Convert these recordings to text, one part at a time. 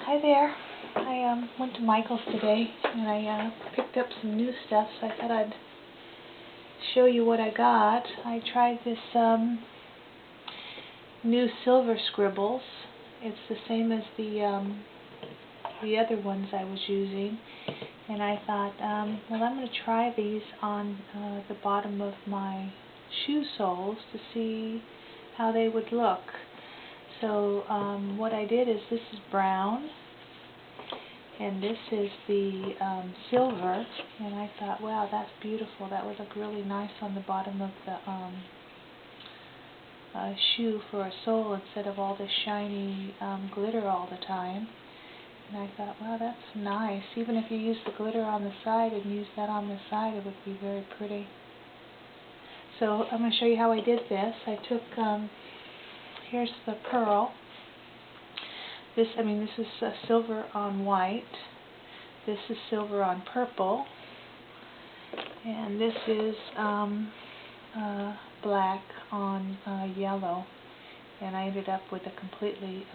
Hi there. I went to Michael's today and I picked up some new stuff, so I thought I'd show you what I got. I tried this new silver scribbles. It's the same as the other ones I was using, and I thought, well, I'm going to try these on the bottom of my shoe soles to see how they would look. So what I did is, this is brown and this is the silver, and I thought, wow, that's beautiful. That would look really nice on the bottom of the shoe for a sole instead of all this shiny glitter all the time. And I thought, wow, that's nice. Even if you use the glitter on the side and use that on the side, it would be very pretty. So I'm going to show you how I did this. I took, here's the pearl. This is silver on white. This is silver on purple. And this is black on yellow. And I ended up with a completely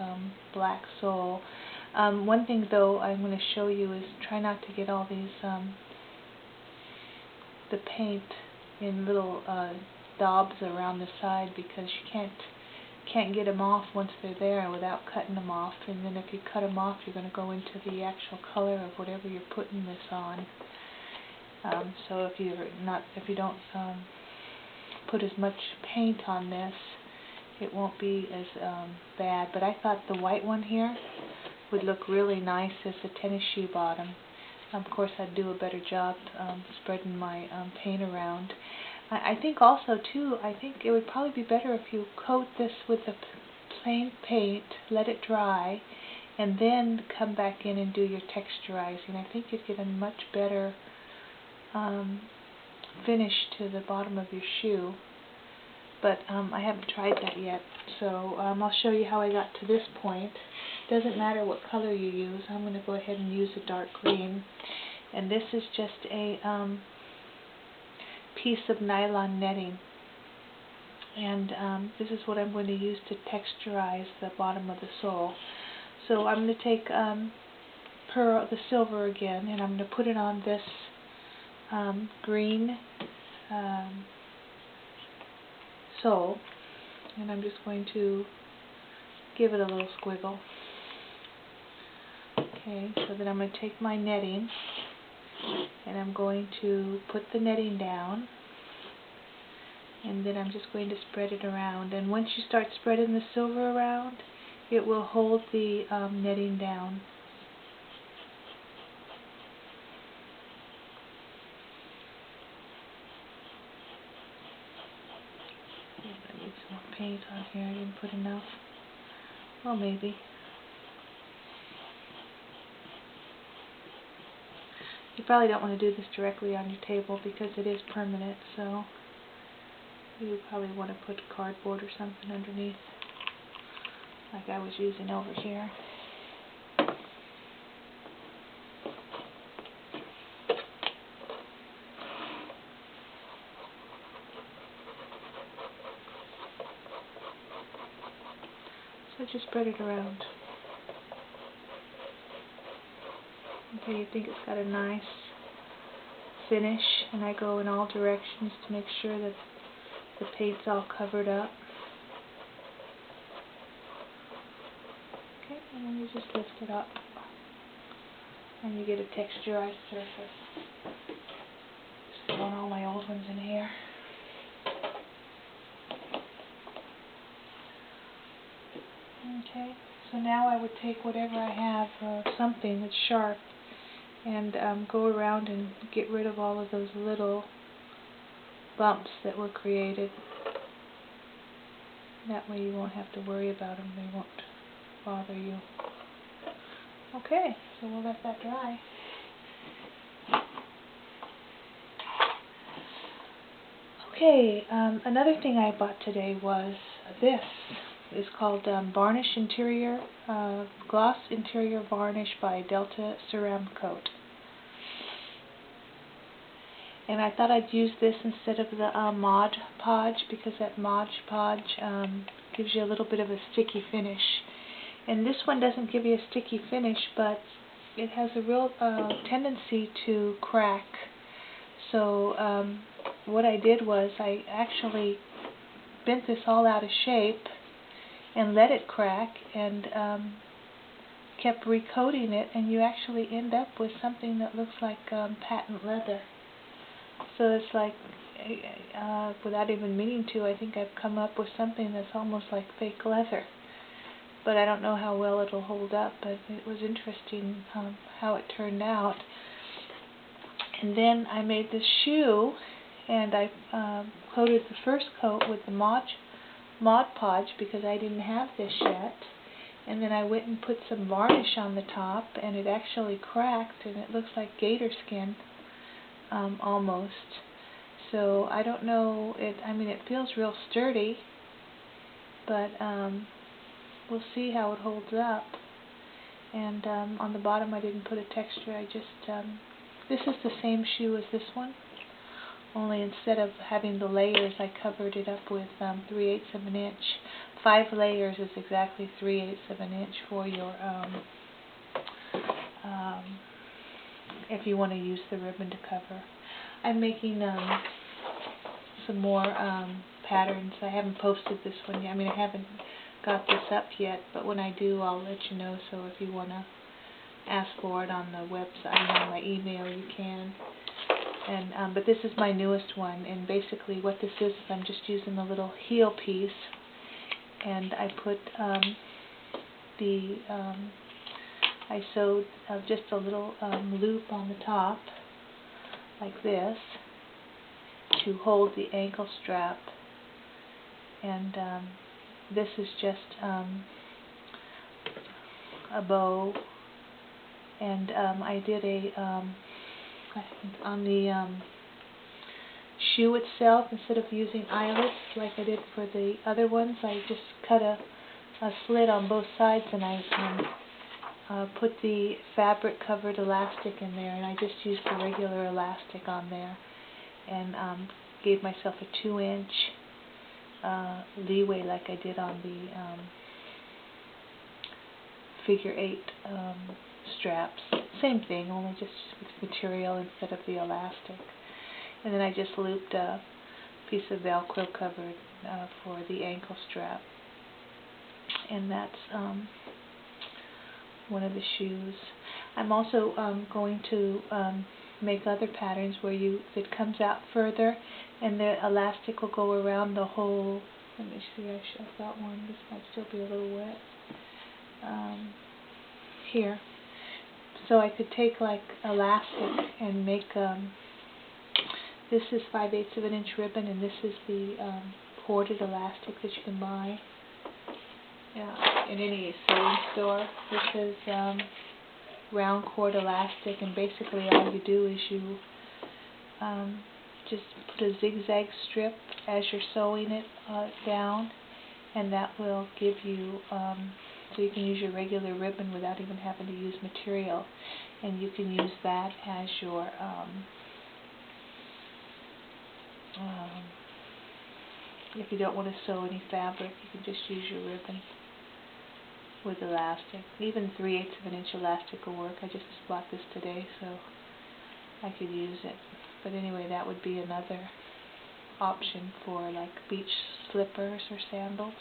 black sole. One thing though I'm going to show you is try not to get all these the paint in little daubs around the side, because you can't get them off once they're there without cutting them off, and then if you cut them off, you're going to go into the actual color of whatever you're putting this on. So if you don't put as much paint on this, it won't be as bad. But I thought the white one here would look really nice as a tennis shoe bottom. Of course, I'd do a better job spreading my paint around. I think also too, I think it would probably be better if you coat this with the plain paint, let it dry, and then come back in and do your texturizing. I think you'd get a much better finish to the bottom of your shoe. But I haven't tried that yet, so I'll show you how I got to this point. Doesn't matter what color you use. I'm going to go ahead and use a dark green, and this is just a piece of nylon netting, and this is what I'm going to use to texturize the bottom of the sole. So I'm going to take the silver again, and I'm going to put it on this green sole, and I'm just going to give it a little squiggle. Okay, so then I'm going to take my netting and I'm going to put the netting down, and then I'm just going to spread it around. And once you start spreading the silver around, it will hold the netting down. I need some more paint on here. I didn't put enough. Well, maybe. You probably don't want to do this directly on your table because it is permanent, so you probably want to put cardboard or something underneath, like I was using over here. So just spread it around. Okay, you think it's got a nice finish, and I go in all directions to make sure that the paint's all covered up. Okay, and then you just lift it up and you get a texturized surface. Just throwing all my old ones in here. Okay, so now I would take whatever I have, something that's sharp, and go around and get rid of all of those little bumps that were created. That way you won't have to worry about them. They won't bother you. Okay, so we'll let that dry. Okay, another thing I bought today was this. It's called Varnish Interior, Gloss Interior Varnish by Delta Ceramcoat. And I thought I'd use this instead of the Mod Podge, because that Mod Podge gives you a little bit of a sticky finish. And this one doesn't give you a sticky finish, but it has a real tendency to crack. So what I did was I actually bent this all out of shape and let it crack, and kept recoating it, and you actually end up with something that looks like patent leather. So it's like, without even meaning to, I think I've come up with something that's almost like fake leather. But I don't know how well it'll hold up, but it was interesting how it turned out. And then I made this shoe, and I coated the first coat with the Mod Podge because I didn't have this yet. And then I went and put some varnish on the top, and it actually cracked, and it looks like gator skin, almost. So I don't know, I mean, it feels real sturdy, but we'll see how it holds up. And on the bottom I didn't put a texture, I just, this is the same shoe as this one, only instead of having the layers I covered it up with 3/8 of an inch. 5 layers is exactly 3/8 of an inch for your, if you want to use the ribbon to cover. I'm making some more patterns. I haven't posted this one yet. I mean, I haven't got this up yet, but when I do, I'll let you know. So if you want to ask for it on the website, on my email, you can. And but this is my newest one, and basically what this is I'm just using a little heel piece, and I put I sewed just a little loop on the top, like this, to hold the ankle strap. And this is just a bow, and I did on the shoe itself, instead of using eyelets like I did for the other ones, I just cut a slit on both sides, and I put the fabric covered elastic in there, and I just used the regular elastic on there, and gave myself a 2-inch leeway like I did on the figure 8 straps. Same thing, only just with material instead of the elastic. And then I just looped a piece of Velcro covered for the ankle strap. And that's one of the shoes. I'm also going to make other patterns where it comes out further, and the elastic will go around the whole. Let me see, I've got one. This might still be a little wet. Here. So I could take like elastic and make, this is 5/8 of an inch ribbon, and this is the corded elastic that you can buy in any sewing store. This is round cord elastic, and basically all you do is you just put a zigzag strip as you're sewing it down, and that will give you, so you can use your regular ribbon without even having to use material, and you can use that as your if you don't want to sew any fabric, you can just use your ribbon with elastic. Even 3/8 of an inch elastic will work. I just bought this today, so I could use it. But anyway, that would be another option for like beach slippers or sandals.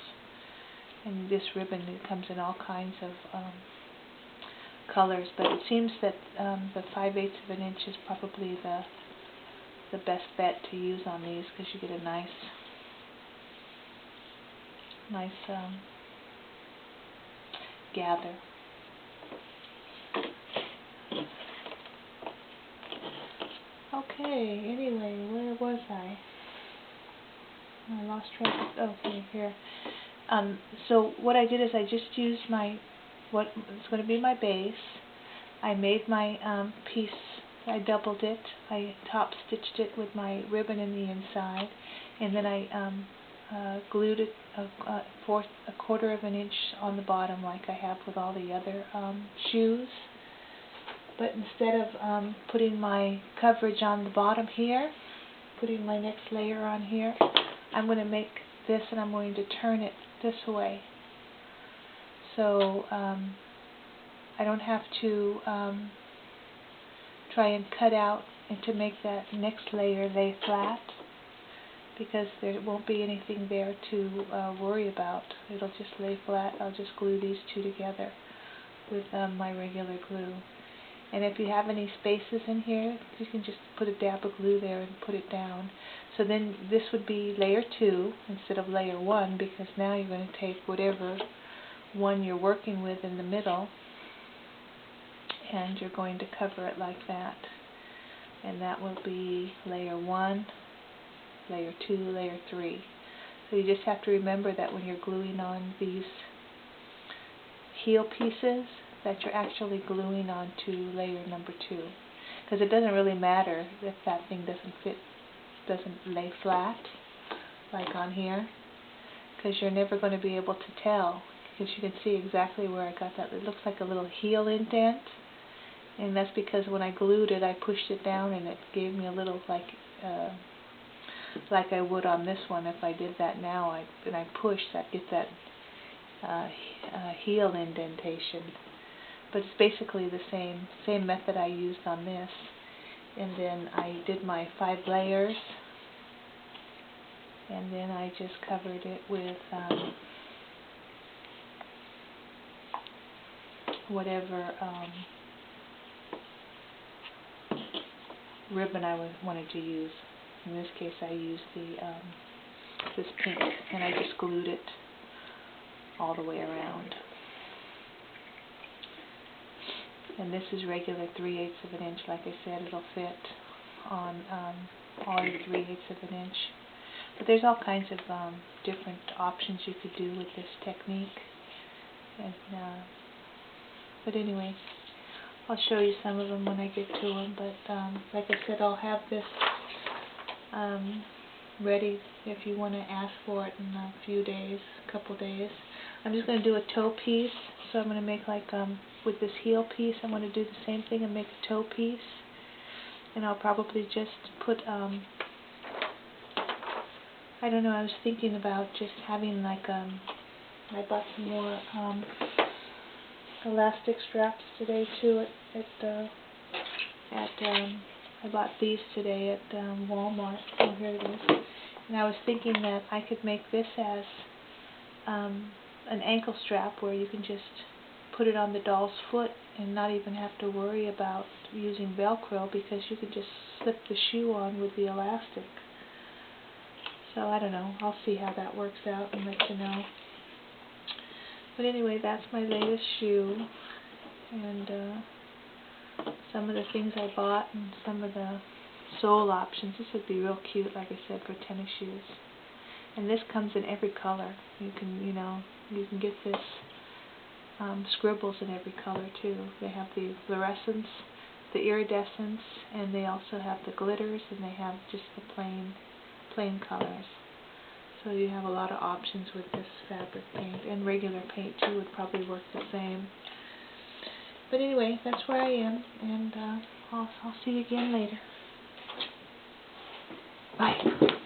And this ribbon, it comes in all kinds of colors, but it seems that the 5/8 of an inch is probably the best bet to use on these, because you get a nice gather. Okay, anyway, where was I? I lost track of, okay, here. So what I did is I just used what is going to be my base. I made my piece, I doubled it, I top stitched it with my ribbon in the inside, and then I glued it a 1/4 of an inch on the bottom like I have with all the other shoes. But instead of putting my coverage on the bottom here, putting my next layer on here, I'm going to make this, and I'm going to turn it this way. so I don't have to try and cut out and to make that next layer lay flat, because there won't be anything there to worry about. It'll just lay flat. I'll just glue these two together with my regular glue. And if you have any spaces in here, you can just put a dab of glue there and put it down. So then this would be layer 2 instead of layer 1, because now you're going to take whatever one you're working with in the middle and you're going to cover it like that. And that will be layer 1, layer 2, layer 3. So you just have to remember that when you're gluing on these heel pieces, that you're actually gluing onto layer number 2, because it doesn't really matter if that thing doesn't lay flat like on here, because you're never going to be able to tell, because you can see exactly where I got that. It looks like a little heel indent, and that's because when I glued it I pushed it down and it gave me a little like I would on this one. If I did that now and I pushed, that gets that heel indentation. But it's basically the same method I used on this. And then I did my 5 layers, and then I just covered it with whatever ribbon I wanted to use. In this case I used this pink, and I just glued it all the way around. And this is regular 3/8 of an inch. Like I said, it'll fit on all your 3/8 of an inch. But there's all kinds of different options you could do with this technique. And but anyway, I'll show you some of them when I get to them. But like I said, I'll have this ready if you want to ask for it in a few days, a couple days. I'm just going to do a toe piece, so I'm going to make like with this heel piece, I'm going to do the same thing and make a toe piece. And I'll probably just put I don't know, I was thinking about just having like I bought some more elastic straps today too I bought these today at Walmart. Oh, here it is. And I was thinking that I could make this as an ankle strap, where you can just put it on the doll's foot and not even have to worry about using Velcro, because you can just slip the shoe on with the elastic. So I don't know, I'll see how that works out and let you know. But anyway, that's my latest shoe, and some of the things I bought and some of the sole options. This would be real cute, like I said, for tennis shoes. And this comes in every color. You can, you can get this scribbles in every color too. They have the fluorescence, the iridescence, and they also have the glitters, and they have just the plain colors. So you have a lot of options with this fabric paint, and regular paint too would probably work the same. But anyway, that's where I am, and I'll see you again later. Bye.